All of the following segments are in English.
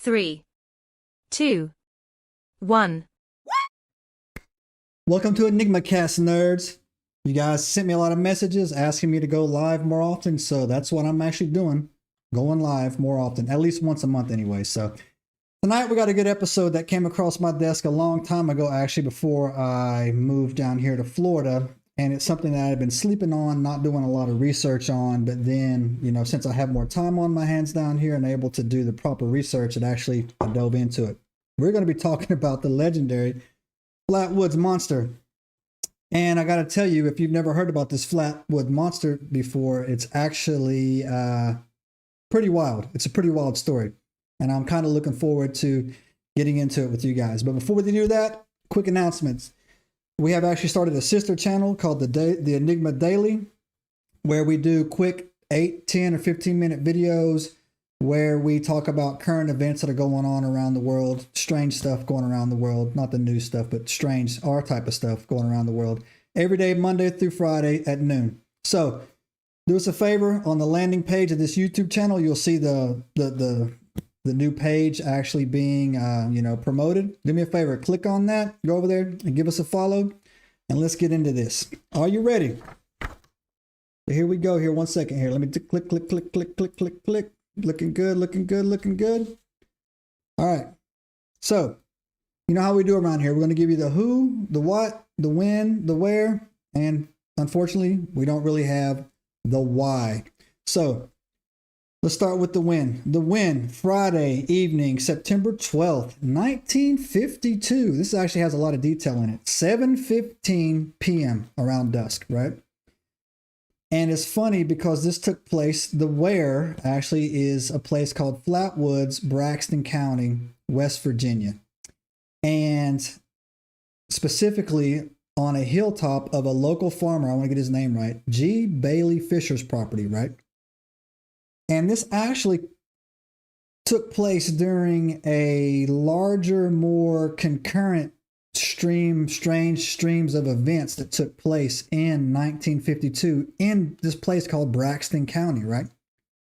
3, 2, 1. Welcome to EnigmaCast, nerds. You guys sent me a lot of messages asking me to go live more often, so that's what I'm actually doing. Going live more often, at least once a month anyway. So tonight we got a good episode that came across my desk a long time ago, actually, before I moved down here to Florida. And it's something that I've been sleeping on, not doing a lot of research on. But then, since I have more time on my hands down here and able to do the proper research, I dove into it. We're going to be talking about the legendary Flatwoods Monster. And I got to tell you, if you've never heard about this Flatwood Monster before, it's actually pretty wild. It's a pretty wild story. And I'm kind of looking forward to getting into it with you guys. But before we do that, quick announcements. We have actually started a sister channel called the Enigma Daily, where we do quick 8, 10, or 15-minute videos where we talk about current events that are going on around the world, strange stuff going around the world, not the new stuff, but strange, our type of stuff going around the world, every day, Monday through Friday at noon. So do us a favor, on the landing page of this YouTube channel, you'll see the new page actually being, promoted. Do me a favor, click on that, go over there and give us a follow, and let's get into this. Are you ready? Here we go. Here, 1 second here. Let me click, click, click, click, click, click, click. Looking good, looking good, looking good. All right. So, you know how we do around here. We're going to give you the who, the what, the when, the where, and unfortunately, we don't really have the why. So, let's start with the when. The when, Friday evening, September 12th, 1952. This actually has a lot of detail in it. 7:15 p.m. around dusk, right? And it's funny because this took place, the where actually is a place called Flatwoods, Braxton County, West Virginia. And specifically on a hilltop of a local farmer, I want to get his name right, G. Bailey Fisher's property, right? And this actually took place during a larger, more concurrent strange streams of events that took place in 1952 in this place called Braxton County, right?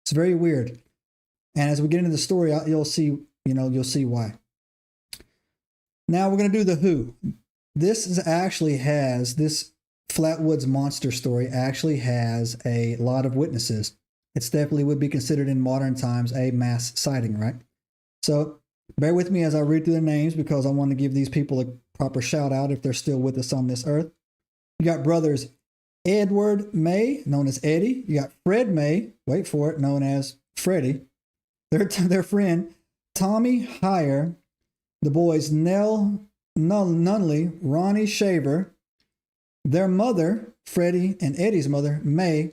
It's very weird. And as we get into the story, you'll see why. Now we're going to do the who. This Flatwoods Monster story actually has a lot of witnesses. It's definitely would be considered in modern times a mass sighting, right? So bear with me as I read through the names because I want to give these people a proper shout out if they're still with us on this earth. You got brothers Edward May, known as Eddie. You got Fred May, wait for it, known as Freddie. Their friend Tommy Heyer. The boys Nell Nunley, Ronnie Shaver. Their mother, Freddie, and Eddie's mother, May.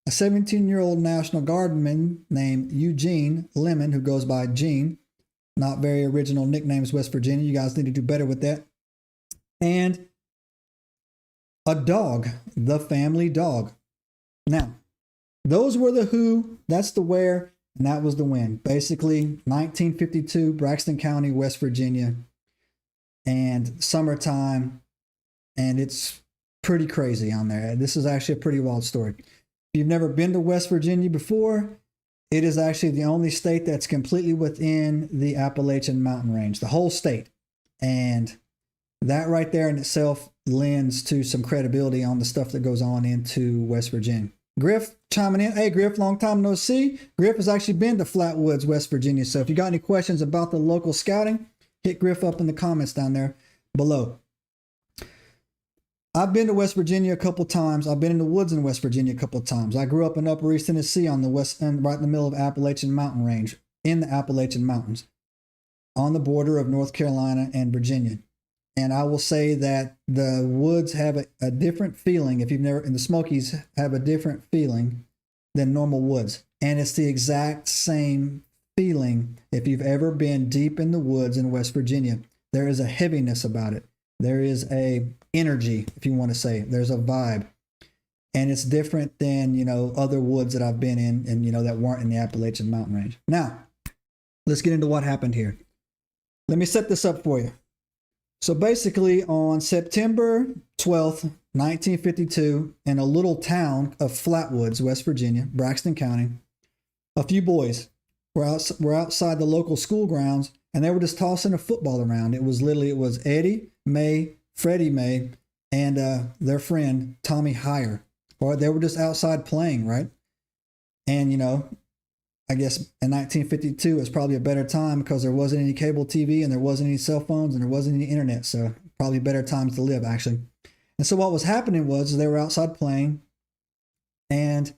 A 17-year-old National Guardsman named Eugene Lemon, who goes by Gene. Not very original nicknames, West Virginia. You guys need to do better with that. And a dog, the family dog. Now, those were the who, that's the where, and that was the when. Basically, 1952, Braxton County, West Virginia, and summertime, and it's pretty crazy on there. This is actually a pretty wild story. If you've never been to West Virginia before, it is actually the only state that's completely within the Appalachian mountain range, the whole state. And that right there in itself lends to some credibility on the stuff that goes on into West Virginia. Griff chiming in. Hey, Griff, long time no see. Griff has actually been to Flatwoods, West Virginia. So if you got any questions about the local scouting, hit Griff up in the comments down there below. I've been to West Virginia a couple times. I've been in the woods in West Virginia a couple of times. I grew up in Upper East Tennessee on the west end, right in the middle of Appalachian Mountain Range, in the Appalachian Mountains, on the border of North Carolina and Virginia. And I will say that the woods have a different feeling. If you've never, and the Smokies have a different feeling than normal woods. And it's the exact same feeling if you've ever been deep in the woods in West Virginia. There is a heaviness about it. There is a energy, if you want to say. There's a vibe. And it's different than, other woods that I've been in and, that weren't in the Appalachian Mountain Range. Now, let's get into what happened here. Let me set this up for you. So basically on September 12th, 1952, in a little town of Flatwoods, West Virginia, Braxton County, a few boys, were outside the local school grounds, and they were just tossing a football around. It was Eddie May, Freddie May, and their friend Tommy Hyer. Or they were just outside playing, right? And I guess in 1952 it's probably a better time because there wasn't any cable TV and there wasn't any cell phones and there wasn't any internet, so probably better times to live actually. And so what was happening was they were outside playing, and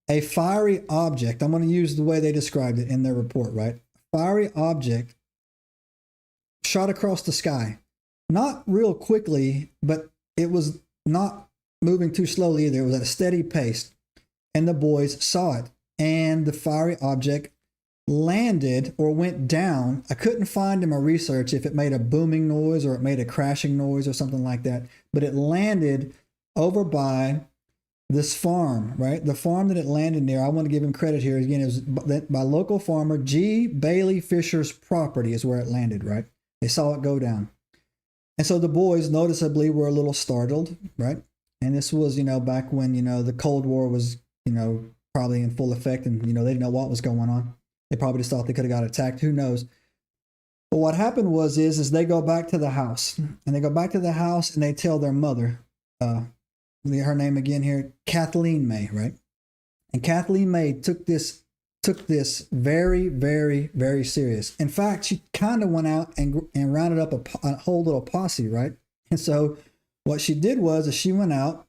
a fiery object, I'm going to use the way they described it in their report, right? A fiery object shot across the sky. Not real quickly, but it was not moving too slowly either. It was at a steady pace. And the boys saw it. And the fiery object landed or went down. I couldn't find in my research if it made a booming noise or it made a crashing noise or something like that. But it landed over by this farm, right? The farm that it landed near, I want to give him credit here. Again, it was by local farmer G. Bailey Fisher's property is where it landed, right? They saw it go down. And so the boys noticeably were a little startled, right? And this was, back when, the Cold War was, probably in full effect, and, they didn't know what was going on. They probably just thought they could have got attacked. Who knows? But what happened is they go back to the house, and they go back to the house and they tell their mother, her name again here, Kathleen May, right? And Kathleen May took this very, very, very serious. In fact, she kind of went out and rounded up a whole little posse, right? And so what she did was she went out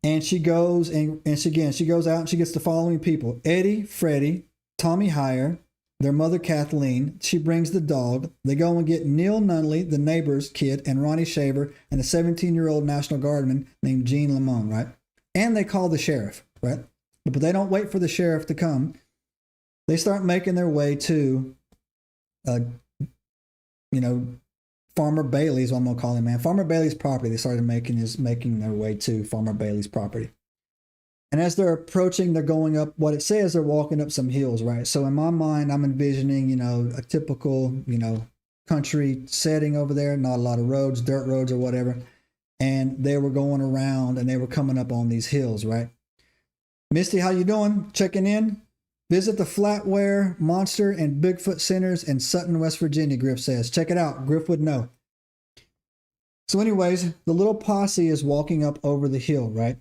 and she goes she goes out and she gets the following people: Eddie, Freddie, Tommy Hyer, their mother Kathleen. She brings the dog. They go and get Neil Nunley, the neighbor's kid, and Ronnie Shaver, and a 17-year-old National Guardsman named Gene Lamone, right? And they call the sheriff, right? But they don't wait for the sheriff to come. They start making their way to, Farmer Bailey's, what I'm going to call him, man. Farmer Bailey's property. They started making their way to Farmer Bailey's property. And as they're approaching, they're going up, what it says, they're walking up some hills, right? So in my mind, I'm envisioning, a typical, country setting over there, not a lot of roads, dirt roads or whatever. And they were going around and they were coming up on these hills, right? Misty, how you doing? Checking in? Visit the Flatwoods Monster and Bigfoot Centers in Sutton, West Virginia, Griff says. Check it out. Griff would know. So anyways, the little posse is walking up over the hill, right?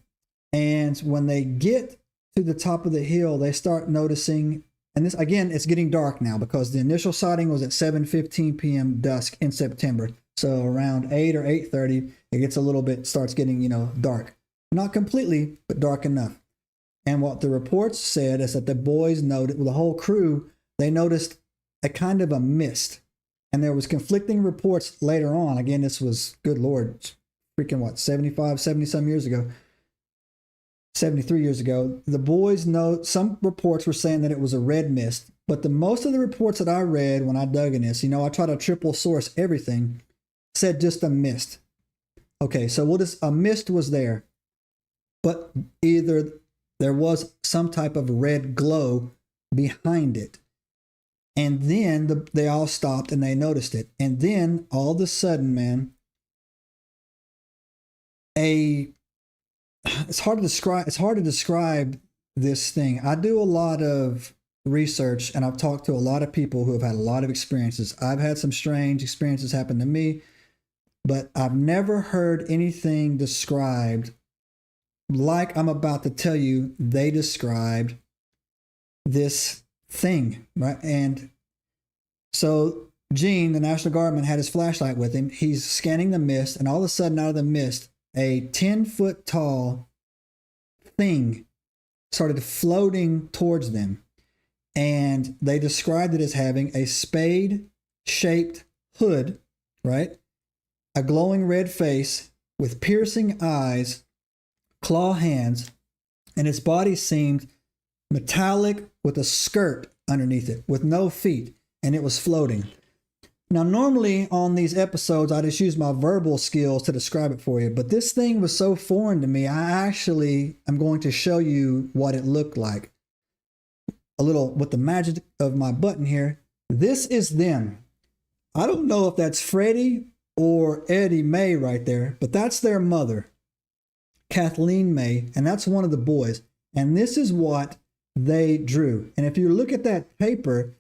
And when they get to the top of the hill, they start noticing, and this, again, it's getting dark now because the initial sighting was at 7:15 p.m. dusk in September. So around 8 or 8:30, it gets a little bit, starts getting, dark. Not completely, but dark enough. And what the reports said is that the boys noted, the whole crew, they noticed a kind of a mist. And there was conflicting reports later on. Again, this was, good Lord, freaking 70 some years ago. 73 years ago. The boys know, some reports were saying that it was a red mist. But most of the reports that I read when I dug in this, I try to triple source everything, said just a mist. Okay, so a mist was there. But either there was some type of red glow behind it. And then they all stopped and they noticed it. And then all of a sudden, man, it's hard to describe this thing. I do a lot of research and I've talked to a lot of people who have had a lot of experiences. I've had some strange experiences happen to me, but I've never heard anything described like I'm about to tell you. They described this thing, right? And so Gene, the National Guardsman, had his flashlight with him. He's scanning the mist, and all of a sudden out of the mist, a 10-foot tall thing started floating towards them. And they described it as having a spade-shaped hood, right? A glowing red face with piercing eyes, claw hands, and its body seemed metallic with a skirt underneath it, with no feet, and it was floating. Now, normally on these episodes, I just use my verbal skills to describe it for you, but this thing was so foreign to me, I'm going to show you what it looked like. A little, with the magic of my button here, this is them. I don't know if that's Freddie or Eddie May right there, but that's their mother, Kathleen May, and that's one of the boys. And this is what they drew. And if you look at that paper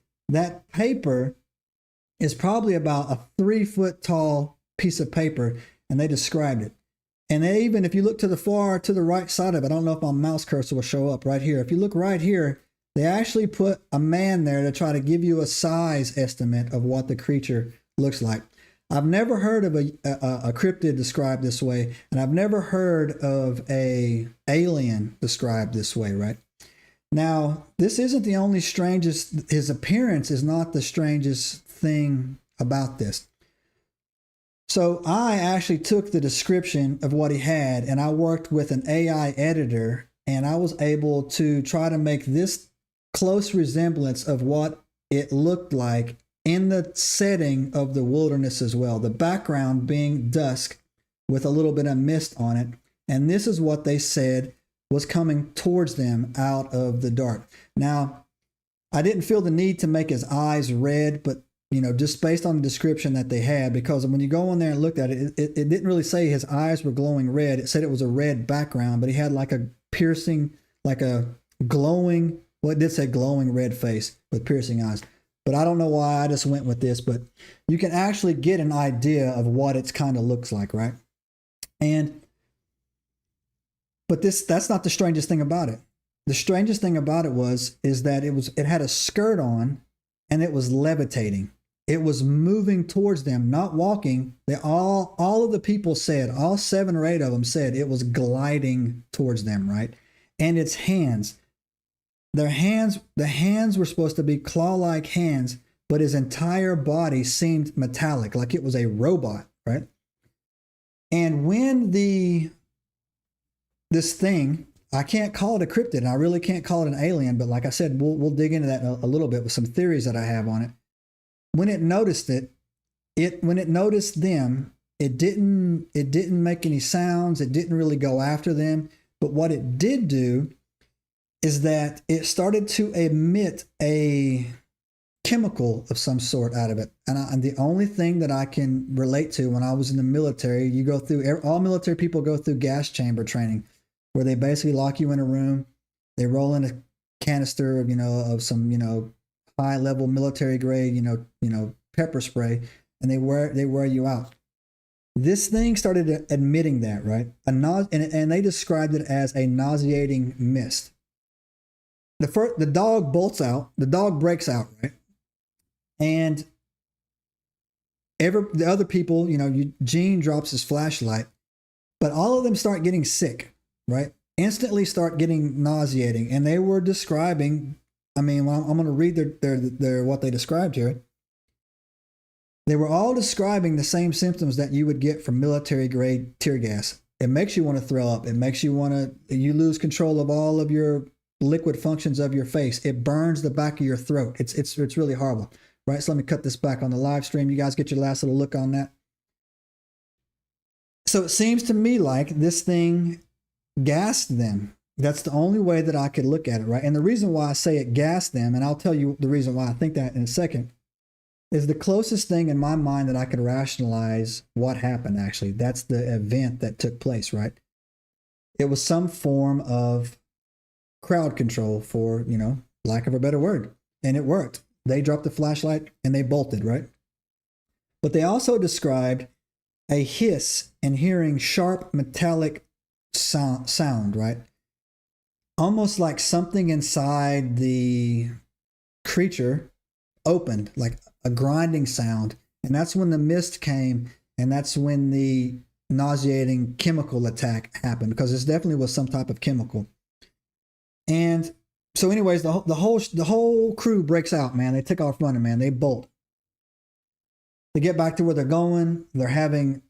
is probably about a 3-foot tall piece of paper, and they described it. And they even, if you look to the right side of it, I don't know if my mouse cursor will show up right here. If you look right here, they actually put a man there to try to give you a size estimate of what the creature looks like. I've never heard of a cryptid described this way, and I've never heard of a alien described this way, right? Now, this isn't the only strangest, his appearance is not the strangest thing about this. So I actually took the description of what he had, and I worked with an AI editor, and I was able to try to make this close resemblance of what it looked like in the setting of the wilderness as well. The background being dusk with a little bit of mist on it. And this is what they said was coming towards them out of the dark. Now, I didn't feel the need to make his eyes red, but just based on the description that they had, because when you go in there and looked at it, it didn't really say his eyes were glowing red. It said it was a red background, but he had like a piercing, like a glowing, well, it did say glowing red face with piercing eyes. But I don't know why I just went with this, but you can actually get an idea of what it kind of looks like, right? But that's not the strangest thing about it. The strangest thing about it is that it had a skirt on, and it was levitating. It was moving towards them, not walking. They all of the people said, all 7 or 8 of them said it was gliding towards them, right? And its hands, the hands were supposed to be claw-like hands, but his entire body seemed metallic, like it was a robot, right? And when this thing, I can't call it a cryptid, and I really can't call it an alien, but like I said, we'll dig into that a little bit with some theories that I have on it. When it noticed when it noticed them, it didn't make any sounds. It didn't really go after them. But what it did do is that it started to emit a chemical of some sort out of it. And the only thing that I can relate to, when I was in the military, all military people go through gas chamber training, where they basically lock you in a room. They roll in a canister of some high level military grade pepper spray, and they wear you out. This thing started admitting that, right? And they described it as a nauseating mist. The dog bolts out. The dog breaks out, right? And the other people, Eugene drops his flashlight, but all of them start getting sick, right? Instantly start getting nauseating. And they were describing, I'm going to read their what they described here. They were all describing the same symptoms that you would get from military grade tear gas. It makes you want to throw up. It makes you you lose control of all of your liquid functions of your face. It burns the back of your throat. It's really horrible, right? So let me cut this back on the live stream. You guys get your last little look on that. So it seems to me like this thing gassed them. That's the only way that I could look at it, right? And the reason why I say it gassed them, and I'll tell you the reason why I think that in a second, is the closest thing in my mind that I could rationalize what happened, actually. That's the event that took place, right? It was some form of crowd control, for, lack of a better word. And it worked. They dropped the flashlight and they bolted, right? But they also described a hiss and hearing sharp metallic sound, right? Almost like something inside the creature opened, like a grinding sound. And that's when the mist came, and that's when the nauseating chemical attack happened, because this definitely was some type of chemical. And so anyways, the whole crew breaks out, man. They take off running, man. They bolt. They get back to where they're going. They're having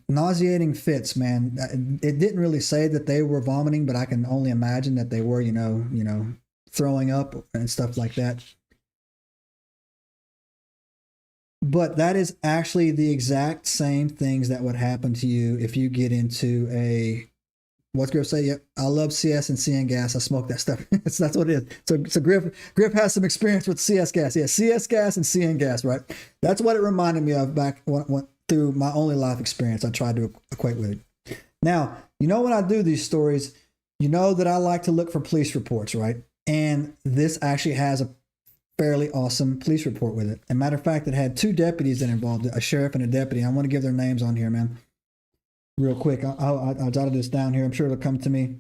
nauseating fits, man. It didn't really say that they were vomiting, but I can only imagine that they were, throwing up and stuff like that. But that is actually the exact same things that would happen to you if you get into what's Griff say? Yep, I love CS and CN gas. I smoke that stuff. That's what it is. So Griff has some experience with CS gas. Yeah, CS gas and CN gas, right? That's what it reminded me of back when I went through my only life experience. I tried to equate with it. Now, when I do these stories, You know that I like to look for police reports, right? And this actually has a fairly awesome police report with it. As a matter of fact, it had 2 deputies that involved it, a sheriff and a deputy. I want to give their names on here, man. Real quick. I'll jotted this down here. I'm sure it'll come to me.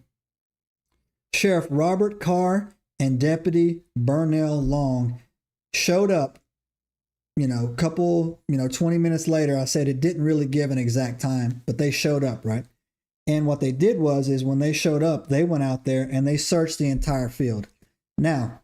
Sheriff Robert Carr and Deputy Burnell Long showed up, couple, 20 minutes later. I said it didn't really give an exact time, but they showed up, right? And what they did is when they showed up, they went out there and they searched the entire field. Now,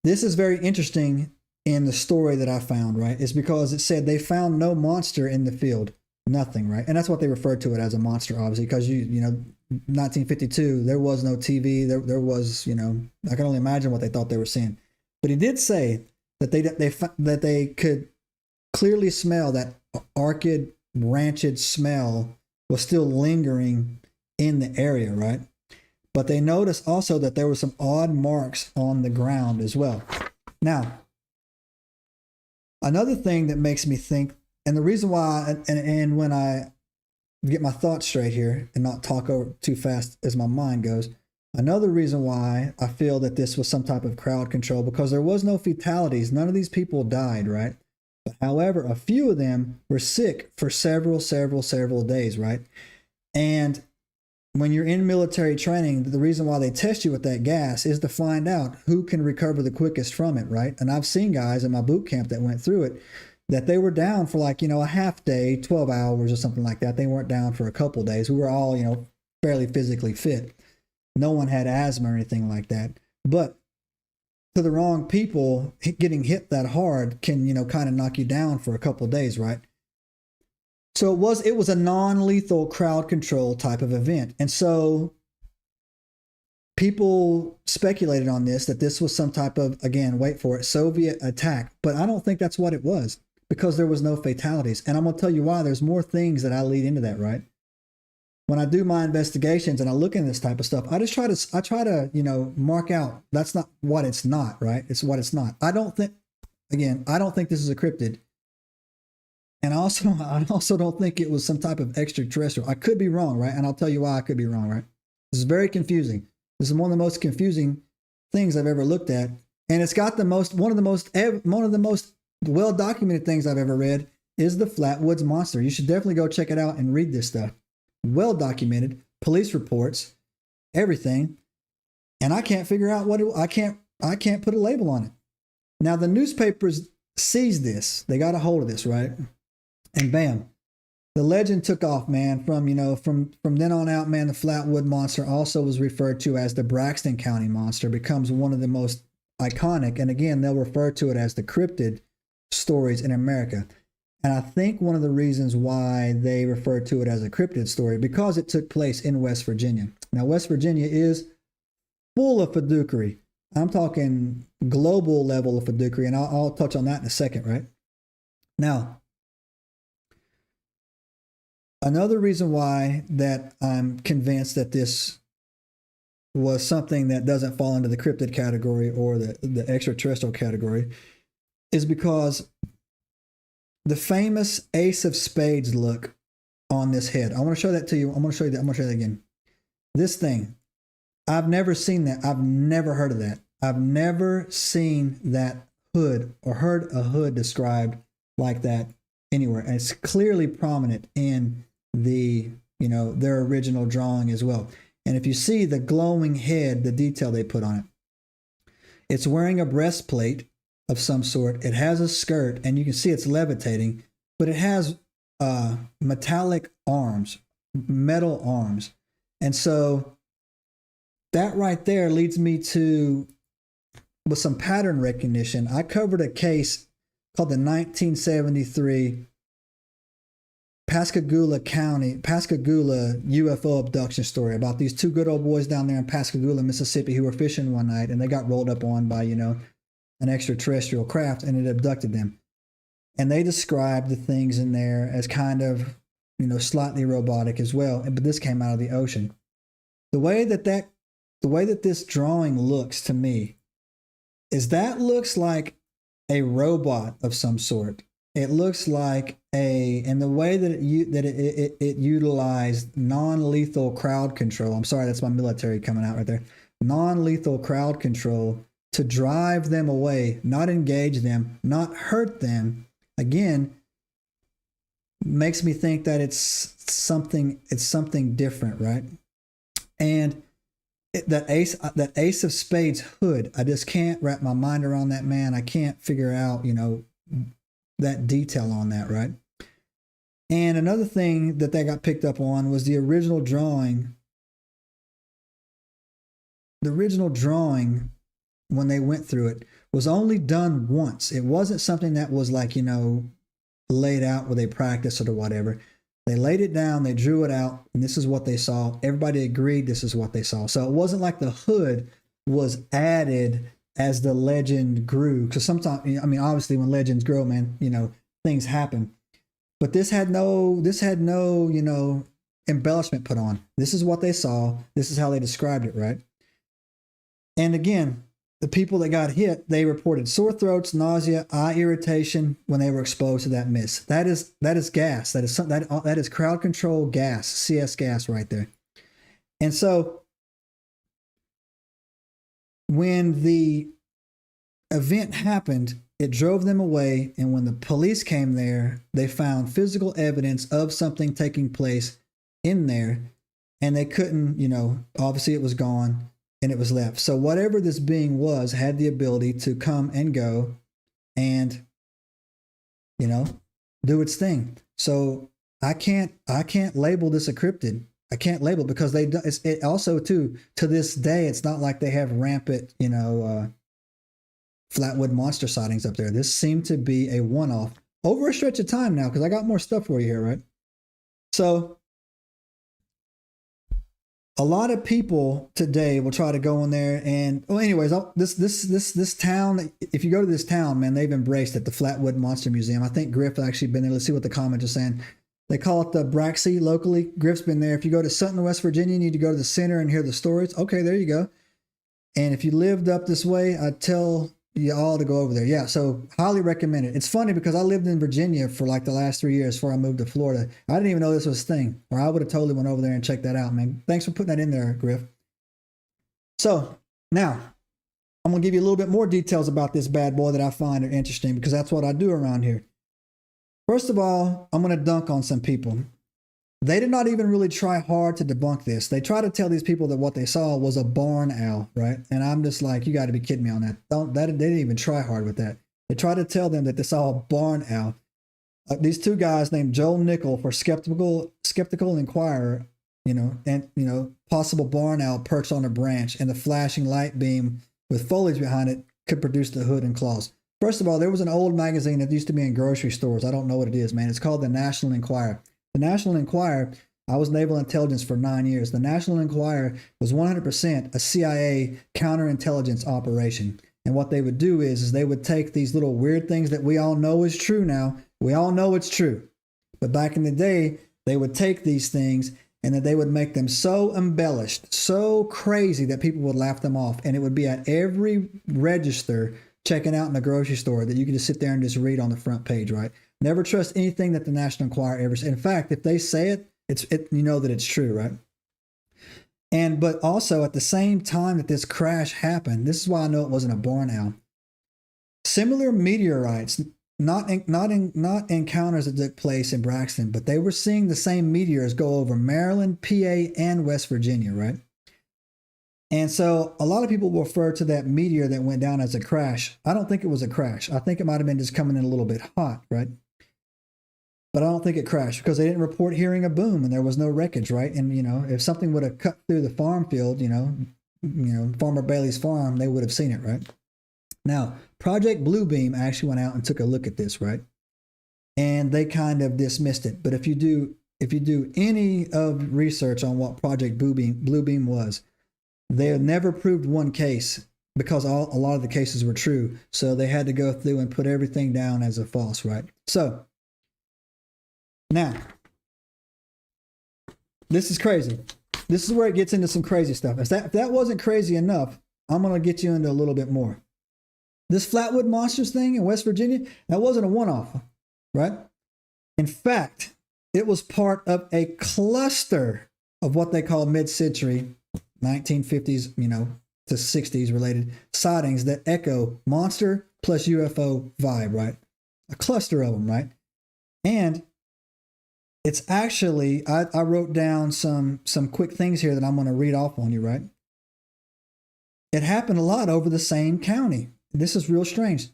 this is very interesting in the story that I found, right? It's because it said they found no monster in the field. Nothing, right? And that's what they referred to it as, a monster, obviously, because 1952, there was no TV. There was, I can only imagine what they thought they were seeing. But he did say that they could clearly smell that arched, rancid smell was still lingering in the area, right? But they noticed also that there were some odd marks on the ground as well. Now, another thing that makes me think, and the reason why, and when I get my thoughts straight here and not talk over too fast as my mind goes, another reason why I feel that this was some type of crowd control, because there was no fatalities. None of these people died, right? But however, a few of them were sick for several days, right? And when you're in military training, the reason why they test you with that gas is to find out who can recover the quickest from it, right? And I've seen guys in my boot camp that went through it, that they were down for a half day, 12 hours or something like that. They weren't down for a couple days. We were all, fairly physically fit. No one had asthma or anything like that. But to the wrong people, getting hit that hard can, kind of knock you down for a couple of days, right? So it was a non-lethal crowd control type of event. And so people speculated on this, that this was some type of, again, wait for it, Soviet attack. But I don't think that's what it was, because there was no fatalities. And I'm going to tell you why. There's more things that I lead into that, right? When I do my investigations and I look into this type of stuff, I try to, mark out that's not what it's not, right? It's what it's not. I don't think this is a cryptid. And I also don't think it was some type of extraterrestrial. I could be wrong, right? And I'll tell you why I could be wrong, right? This is very confusing. This is one of the most confusing things I've ever looked at. And it's got one of the most well-documented things I've ever read is the Flatwoods Monster. You should definitely go check it out and read this stuff. Well documented, police reports, everything, and I can't figure out I can't put a label on it. Now the newspapers seized this, they got a hold of this, right? And bam, the legend took off, man. From then on out, man, the Flatwood Monster also was referred to as the Braxton County Monster, becomes one of the most iconic, and again, they'll refer to it as the cryptid stories in America. And I think one of the reasons why they refer to it as a cryptid story, because it took place in West Virginia. Now, West Virginia is full of fiduciary. I'm talking global level of fiduciary, and I'll touch on that in a second, right? Now, another reason why that I'm convinced that this was something that doesn't fall into the cryptid category or the extraterrestrial category is because the famous Ace of Spades look on this head. I want to show that to you. I'm going to show you that again. This thing, I've never seen that. I've never heard of that. I've never seen that hood or heard a hood described like that anywhere. And it's clearly prominent in their original drawing as well. And if you see the glowing head, the detail they put on it, it's wearing a breastplate of some sort. It has a skirt, and you can see it's levitating, but it has metallic arms, metal arms. And so that right there leads me to, with some pattern recognition, I covered a case called the 1973 Pascagoula UFO abduction story about these 2 good old boys down there in Pascagoula, Mississippi, who were fishing one night, and they got rolled up on by, an extraterrestrial craft, and it abducted them. And they described the things in there as kind of, slightly robotic as well. But this came out of the ocean. The way that this drawing looks to me is that looks like a robot of some sort. It looks like and the way that it utilized non-lethal crowd control. I'm sorry, that's my military coming out right there. Non-lethal crowd control to drive them away, not engage them, not hurt them. Again, makes me think that it's something different, right? And that ace of spades hood, I just can't wrap my mind around that, man. I can't figure out, that detail on that, right? And another thing that they got picked up on was the original drawing. The original drawing, when they went through it, was only done once. It wasn't something that was like, laid out where they practiced it or whatever. They laid it down, they drew it out, and this is what they saw. Everybody agreed this is what they saw. So it wasn't like the hood was added as the legend grew. Because sometimes, obviously when legends grow, man, things happen. But this had no, embellishment put on. This is what they saw. This is how they described it, right? And again, the people that got hit, they reported sore throats, nausea, eye irritation when they were exposed to that mist. That is gas. That is crowd control gas, CS gas right there. And so when the event happened, it drove them away. And when the police came there, they found physical evidence of something taking place in there. And they couldn't, obviously it was gone. And it was left. So whatever this being was had the ability to come and go and, do its thing. So I can't label this a cryptid. I can't label it because it also too, to this day, it's not like they have rampant, Flatwood Monster sightings up there. This seemed to be a one-off over a stretch of time now, because I got more stuff for you here, right? So a lot of people today will try to go in there and, well, anyways, this town, if you go to this town, man, they've embraced it, the Flatwood Monster Museum. I think Griff actually been there. Let's see what the comments are saying. They call it the Braxton locally. Griff's been there. If you go to Sutton, West Virginia, you need to go to the center and hear the stories. Okay, there you go. And if you lived up this way, I tell you all to go over there. Yeah, so highly recommend it. It's funny because I lived in Virginia for like the last 3 years before I moved to Florida. I didn't even know this was a thing, or I would have totally went over there and checked that out, man. Thanks for putting that in there, Griff. So now I'm going to give you a little bit more details about this bad boy that I find are interesting, because that's what I do around here. First of all, I'm going to dunk on some people. They did not even really try hard to debunk this. They try to tell these people that what they saw was a barn owl, right? And I'm just like, you got to be kidding me on that. They didn't even try hard with that. They tried to tell them that they saw a barn owl. These two guys named Joel Nickel for Skeptical Inquirer, possible barn owl perched on a branch, and the flashing light beam with foliage behind it could produce the hood and claws. First of all, there was an old magazine that used to be in grocery stores. I don't know what it is, man. It's called the National Enquirer. The National Enquirer, I was naval intelligence for 9 years. The National Enquirer was 100% a CIA counterintelligence operation. And what they would do is they would take these little weird things that we all know is true now. We all know it's true. But back in the day, they would take these things and then they would make them so embellished, so crazy that people would laugh them off. And it would be at every register checking out in the grocery store that you could just sit there and just read on the front page, right? Never trust anything that the National Enquirer ever says. In fact, if they say it, you know that it's true, right? But also at the same time that this crash happened, this is why I know it wasn't a barn owl. Similar meteorites, not encounters that took place in Braxton, but they were seeing the same meteors go over Maryland, PA, and West Virginia, right? And so a lot of people will refer to that meteor that went down as a crash. I don't think it was a crash. I think it might have been just coming in a little bit hot, right? But I don't think it crashed because they didn't report hearing a boom and there was no wreckage, right? And, if something would have cut through the farm field, Farmer Bailey's farm, they would have seen it, right? Now, Project Bluebeam actually went out and took a look at this, right? And they kind of dismissed it. But if you do any of research on what Project Bluebeam was, they had never proved one case because a lot of the cases were true. So they had to go through and put everything down as a false, right? So now, this is crazy. This is where it gets into some crazy stuff. If that wasn't crazy enough, I'm going to get you into a little bit more. This Flatwood Monsters thing in West Virginia, that wasn't a one-off, right? In fact, it was part of a cluster of what they call mid-century 1950s, to 60s related sightings that echo monster plus UFO vibe, right? A cluster of them, right? And it's actually, I wrote down some quick things here that I'm going to read off on you, right? It happened a lot over the same county. This is real strange.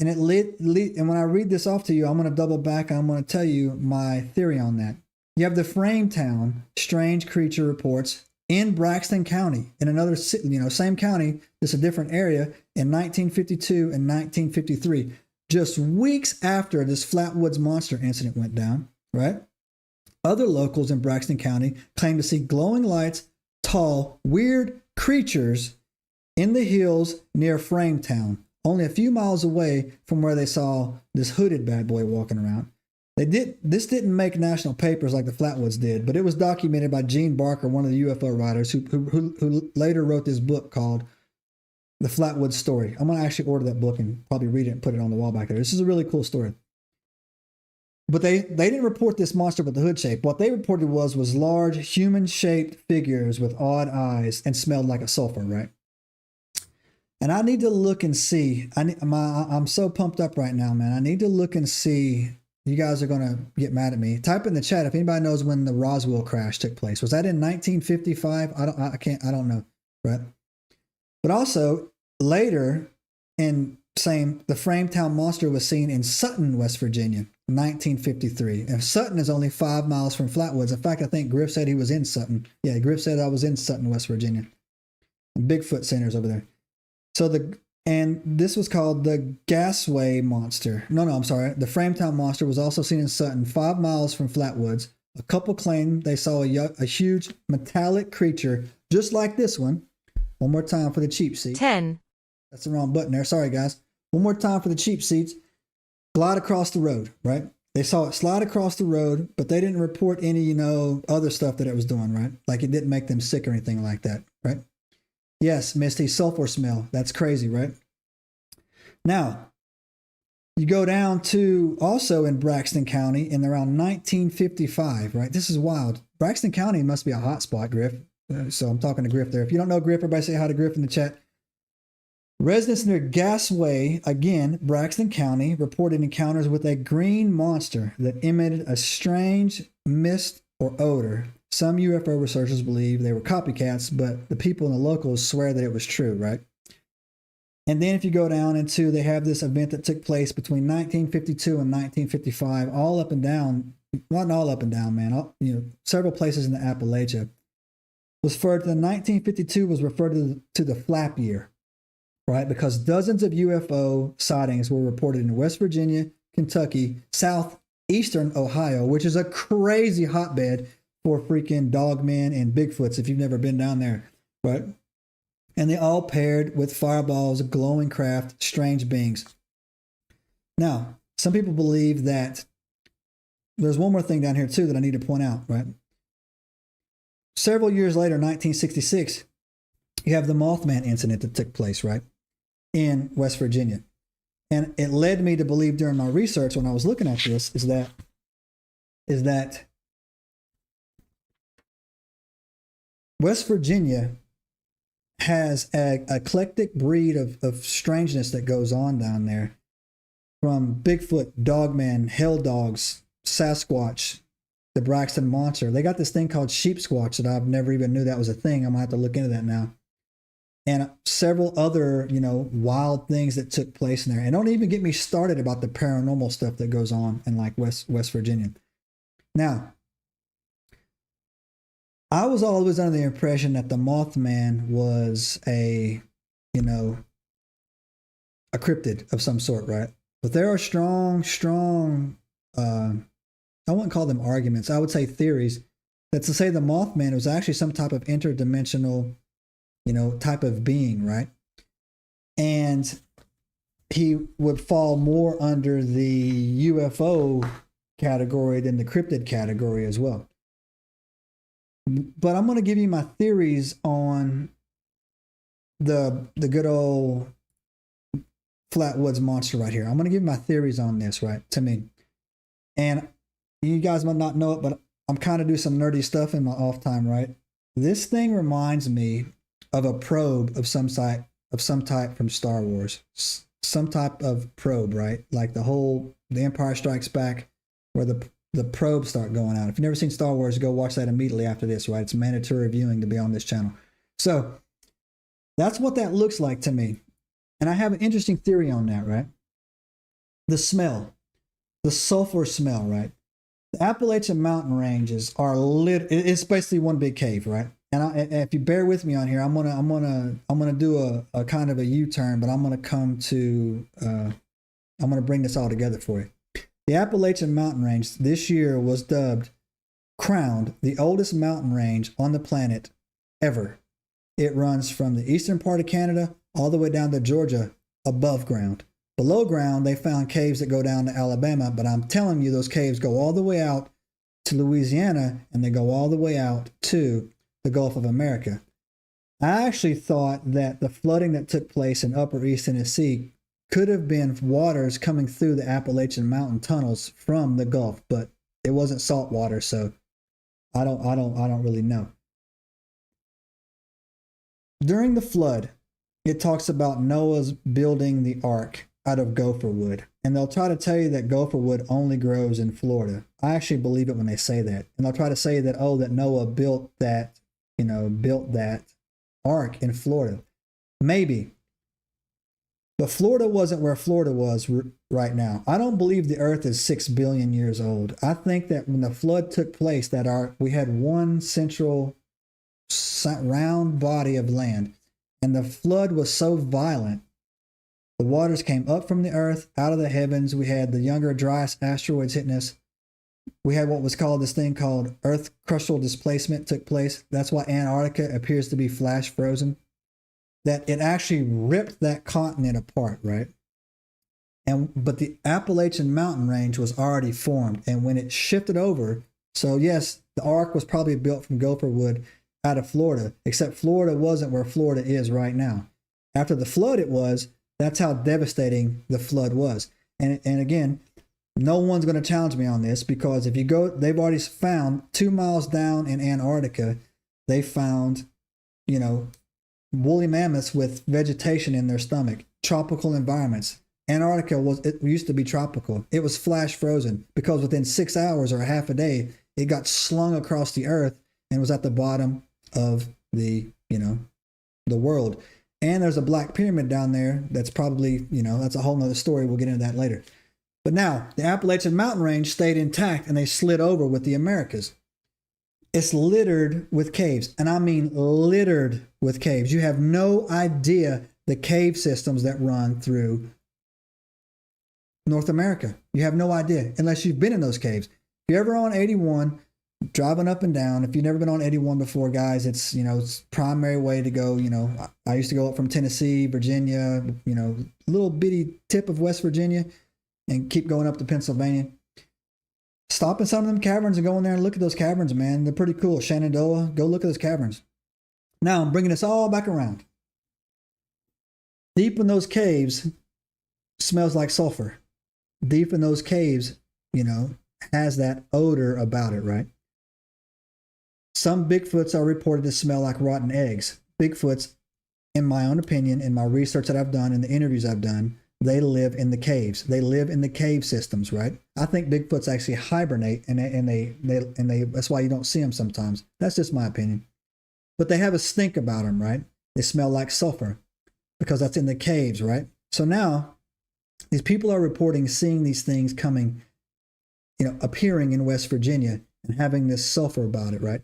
And and when I read this off to you, I'm going to double back and I'm going to tell you my theory on that. You have the Frametown strange creature reports in Braxton County, in another, same county, just a different area, in 1952 and 1953, just weeks after this Flatwoods Monster incident went down, right? Other locals in Braxton County claim to see glowing lights, tall, weird creatures in the hills near Frametown, only a few miles away from where they saw this hooded bad boy walking around. This didn't make national papers like the Flatwoods did, but it was documented by Gene Barker, one of the UFO writers, who later wrote this book called The Flatwoods Story. I'm going to actually order that book and probably read it and put it on the wall back there. This is a really cool story. But they didn't report this monster with the hood shape. What they reported was large human-shaped figures with odd eyes and smelled like a sulfur, right? And I need to look and see. I'm so pumped up right now, man. I need to look and see. You guys are going to get mad at me. Type in the chat if anybody knows when the Roswell crash took place. Was that in 1955? I don't know, right? But also later the Frametown Monster was seen in Sutton, West Virginia, 1953. And Sutton is only 5 miles from Flatwoods. In fact, I think Griff said he was in Sutton. Yeah, Griff said I was in Sutton, West Virginia. And Bigfoot centers over there. And this was called the Gassaway Monster. No, I'm sorry. The Frametown Monster was also seen in Sutton, 5 miles from Flatwoods. A couple claimed they saw a huge metallic creature just like this one. One more time for the cheap seat. 10. That's the wrong button there. Sorry, guys. One more time for the cheap seats. Glide across the road, right? They saw it slide across the road, but they didn't report any, other stuff that it was doing, right? Like it didn't make them sick or anything like that, right? Yes, Misty, sulfur smell. That's crazy, right? Now, you go down to also in Braxton County in around 1955, right? This is wild. Braxton County must be a hot spot, Griff. So I'm talking to Griff there. If you don't know Griff, everybody say hi to Griff in the chat. Residents near Gassaway, again, Braxton County, reported encounters with a green monster that emitted a strange mist or odor. Some UFO researchers believe they were copycats, but the people in the locals swear that it was true, right? And then if you go down into, they have this event that took place between 1952 and 1955, all up and down, not all up and down, man, several places in the Appalachia. Was referred to, the 1952 was referred to the flap year, right? Because dozens of UFO sightings were reported in West Virginia, Kentucky, southeastern Ohio, which is a crazy hotbed for freaking dogmen and Bigfoots if you've never been down there, right? And they all paired with fireballs, glowing craft, strange beings. Now, some people believe that there's one more thing down here too that I need to point out, right? Several years later, 1966, you have the Mothman incident that took place, right, in West Virginia. And it led me to believe during my research when I was looking at this is that West Virginia has an eclectic breed of strangeness that goes on down there, from Bigfoot, Dogman, Hell Dogs, Sasquatch, the Braxton Monster. They got this thing called sheep squatch that I've never even knew that was a thing. I'm gonna have to look into that now. And several other, wild things that took place in there. And don't even get me started about the paranormal stuff that goes on in like West Virginia. Now, I was always under the impression that the Mothman was a cryptid of some sort, right? But there are strong, I wouldn't call them arguments. I would say theories that to say the Mothman was actually some type of interdimensional, type of being, right? And he would fall more under the UFO category than the cryptid category as well. But I'm going to give you my theories on the good old Flatwoods Monster right here. I'm going to give you my theories on this, right, to me. And You guys might not know it, but I'm kind of do some nerdy stuff in my off time, right? This thing reminds me of a probe of some type from Star Wars. Some type of probe, right? Like the Empire Strikes Back, where the probes start going out. If you've never seen Star Wars, go watch that immediately after this, right? It's mandatory viewing to be on this channel. So that's what that looks like to me. And I have an interesting theory on that, right? The smell, the sulfur smell, right? The Appalachian mountain ranges are it's basically one big cave, right? And if you bear with me on here, I'm gonna do a kind of a U-turn, but I'm gonna bring this all together for you. The Appalachian mountain range this year was crowned the oldest mountain range on the planet ever. It runs from the eastern part of Canada all the way down to Georgia above ground. Below ground, they found caves that go down to Alabama, but I'm telling you, those caves go all the way out to Louisiana, and they go all the way out to the Gulf of America. I actually thought that the flooding that took place in Upper East Tennessee could have been waters coming through the Appalachian mountain tunnels from the Gulf, but it wasn't salt water, so I don't really know. During the flood, it talks about Noah's building the ark out of gopher wood, and they'll try to tell you that gopher wood only grows in Florida. I actually believe it when they say that, and they'll try to say that that Noah built that ark in Florida. Maybe, but Florida wasn't where Florida was right now. I don't believe the Earth is 6 billion years old. I think that when the flood took place, we had one central round body of land, and the flood was so violent. The waters came up from the earth, out of the heavens. We had the younger, driest asteroids hitting us. We had what was called this thing called Earth crustal displacement took place. That's why Antarctica appears to be flash frozen. That it actually ripped that continent apart, right? But the Appalachian mountain range was already formed. And when it shifted over, so yes, the ark was probably built from gopher wood out of Florida, except Florida wasn't where Florida is right now. After the flood, it was. That's how devastating the flood was. And again, no one's going to challenge me on this, because if you go, they've already found 2 miles down in Antarctica, they found, woolly mammoths with vegetation in their stomach, tropical environments. Antarctica it used to be tropical. It was flash frozen because within 6 hours or half a day, it got slung across the earth and was at the bottom of the world. And there's a black pyramid down there that's probably, that's a whole nother story. We'll get into that later. But now, the Appalachian mountain range stayed intact, and they slid over with the Americas. It's littered with caves, and I mean littered with caves. You have no idea the cave systems that run through North America. You have no idea unless you've been in those caves. If you're ever on 81, driving up and down, if you've never been on 81 before, guys, it's primary way to go. I used to go up from Tennessee, Virginia, little bitty tip of West Virginia, and keep going up to Pennsylvania. Stop in some of them caverns and go in there and look at those caverns, man. They're pretty cool. Shenandoah, go look at those caverns. Now I'm bringing this all back around. Deep in those caves smells like sulfur. Deep in those caves, has that odor about it, right? Some Bigfoots are reported to smell like rotten eggs. Bigfoots, in my own opinion, in my research that I've done, in the interviews I've done, they live in the caves. They live in the cave systems, right? I think Bigfoots actually hibernate, and they that's why you don't see them sometimes. That's just my opinion. But they have a stink about them, right? They smell like sulfur because that's in the caves, right? So now these people are reporting seeing these things coming, appearing in West Virginia and having this sulfur about it, right?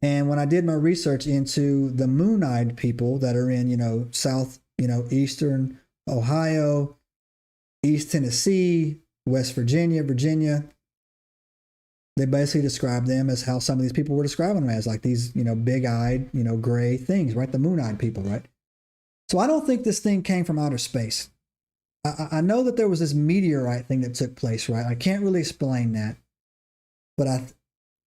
And when I did my research into the moon-eyed people that are in, south, eastern Ohio, East Tennessee, West Virginia, they basically described them as how some of these people were describing them as, like these, big-eyed, gray things, right? The moon-eyed people, right? So I don't think this thing came from outer space. I know that there was this meteorite thing that took place, right? I can't really explain that, but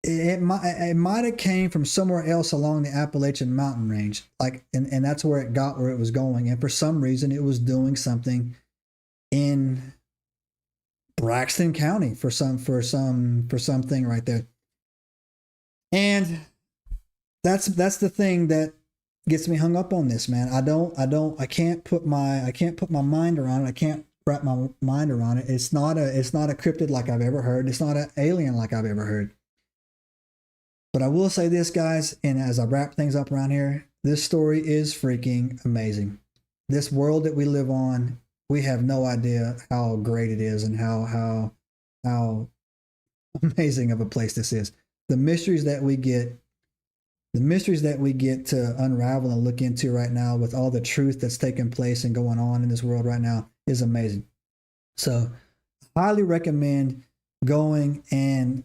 it might have came from somewhere else along the Appalachian mountain range, and that's where it got where it was going. And for some reason, it was doing something in Braxton County for something right there. And that's the thing that gets me hung up on this, man. I can't put my mind around it. I can't wrap my mind around it. It's not a cryptid like I've ever heard. It's not an alien like I've ever heard. But I will say this, guys, and as I wrap things up around here, this story is freaking amazing. This world that we live on, we have no idea how great it is and how amazing of a place this is. The mysteries that we get to unravel and look into right now with all the truth that's taking place and going on in this world right now is amazing. So highly recommend going and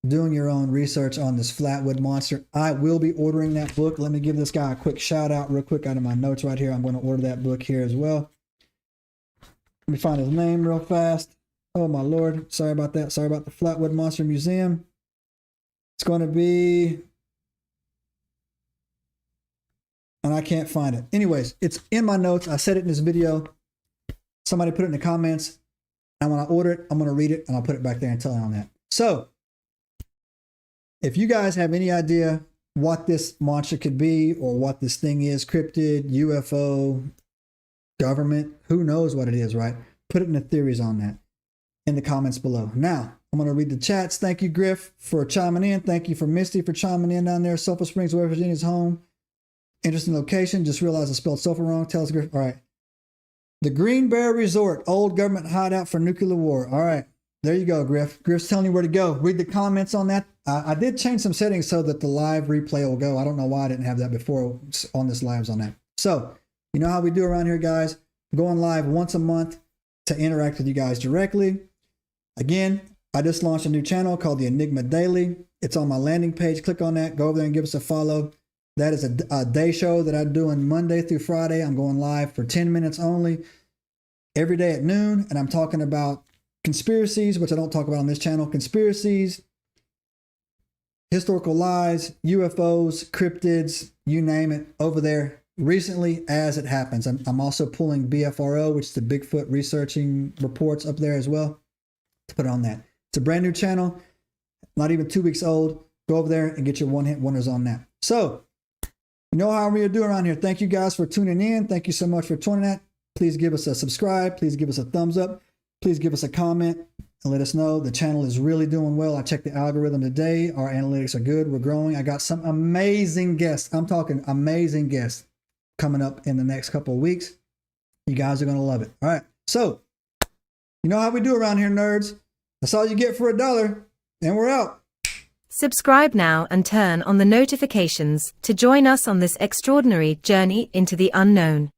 doing your own research on this Flatwoods Monster. I will be ordering that book. Let me give this guy a quick shout out real quick out of my notes right here. I'm going to order that book here as well. Let me find his name real fast. Oh my Lord. Sorry about that. Sorry about the Flatwoods Monster Museum. It's going to be, and I can't find it. Anyways, it's in my notes. I said it in this video. Somebody put it in the comments. And when I order it, I'm going to read it and I'll put it back there and tell you on that. So if you guys have any idea what this monster could be or what this thing is, cryptid, UFO, government, who knows what it is, right? Put it in the theories on that in the comments below. Now, I'm going to read the chats. Thank you, Griff, for chiming in. Thank you for Misty for chiming in down there. Sulfur Springs, West Virginia's home. Interesting location. Just realized I spelled sulfur wrong. Tell us, Griff. All right. The Green Bear Resort, old government hideout for nuclear war. All right. There you go, Griff. Griff's telling you where to go. Read the comments on that. I did change some settings so that the live replay will go. I don't know why I didn't have that before on this lives on that. So, you know how we do around here, guys. Going live once a month to interact with you guys directly. Again, I just launched a new channel called the Enigma Daily. It's on my landing page. Click on that. Go over there and give us a follow. That is a day show that I do on Monday through Friday. I'm going live for 10 minutes only every day at noon. And I'm talking about conspiracies, which I don't talk about on this channel. Conspiracies, historical lies, UFOs, cryptids, you name it, over there recently as it happens. I'm also pulling BFRO, which is the Bigfoot researching reports up there as well, to put on that. It's a brand new channel, not even 2 weeks old. Go over there and get your one-hit wonders on that. So, you know how we're doing around here. Thank you guys for tuning in. Thank you so much for tuning in. Please give us a subscribe. Please give us a thumbs up. Please give us a comment and let us know the channel is really doing well. I checked the algorithm today. Our analytics are good. We're growing. I got some amazing guests. I'm talking amazing guests coming up in the next couple of weeks. You guys are going to love it. All right. So, you know how we do around here, nerds. That's all you get for $1. And we're out. Subscribe now and turn on the notifications to join us on this extraordinary journey into the unknown.